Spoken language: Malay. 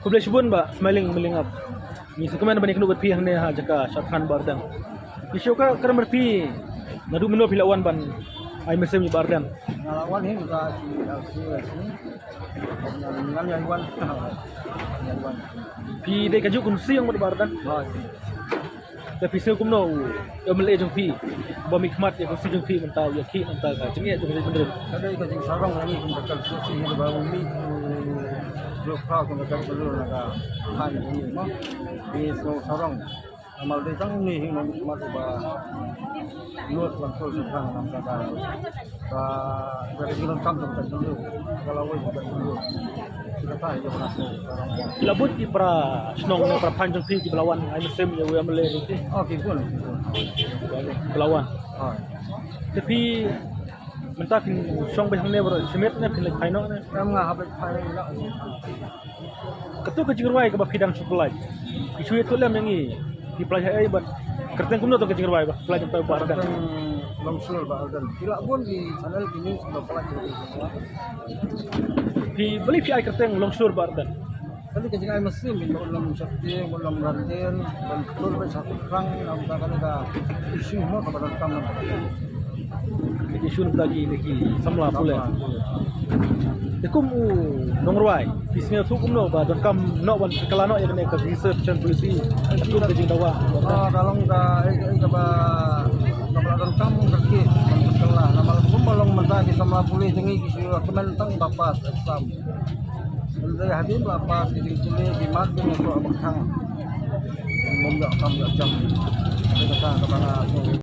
Publish bun ba smiling melingap. Ni sekemen bani kenu berpi hang ne ha jaka Syafhan Bardan. Isu ka kerem berpi nadu menu pilawan ban ai mesem ni Bardan. Ngalawan ini juga si dengan yang wan. Pi de kaju kun siang ber Bardan. Tapi saya kumno mele jong pi ba mikmat ya kun si jong pi mentau ya ki mentau ka jengi jong bener. Kada ikut jing sarong ini kun bakal susi ni ba umi. Yo kau kun bakal belur naga han ini mah. Di sarong amal de tang ni hing mikmat ba luat langsung serang nam kata ba dari bulan kam sampai dulu kalau wei bukan dulu kita tahu itu masuk Labut di pra snong na pra panjang pi di belawan ai mesem ya we mele ni. oh kipun Belawan. oh Tapi mentakin song be hang ne bro semet ne pin lek paino ne. kam ngah habis pai la Ketu ke jingruai ke ba pidang sukulai. Isu itu lem yang ni di pelajari ai ban kerteng kumno to ke jingruai ba pelajari pa Bardan. langsung Bardan tidak pun di channel ini sudah pelajari Pi beli pi ai kerteng longsur Bardan. tapi kejengai mesin di dalam sakti dalam ranten dan betul satu perang nampak ada isu mau kepada kamu Isu lagi lagi samla pula. Tekum nongruai bisnes tu kumno ba don kam no ban kelano ya ne ka research dan polisi aku ke jing dawa. kalau enggak ba keberadaan kamu kaki mentelah nama pun belum mentah di sama boleh jengi isu kementang bapas exam dari habis bapas di sini di mat dengan soal bekang membuat kamu jam kita kata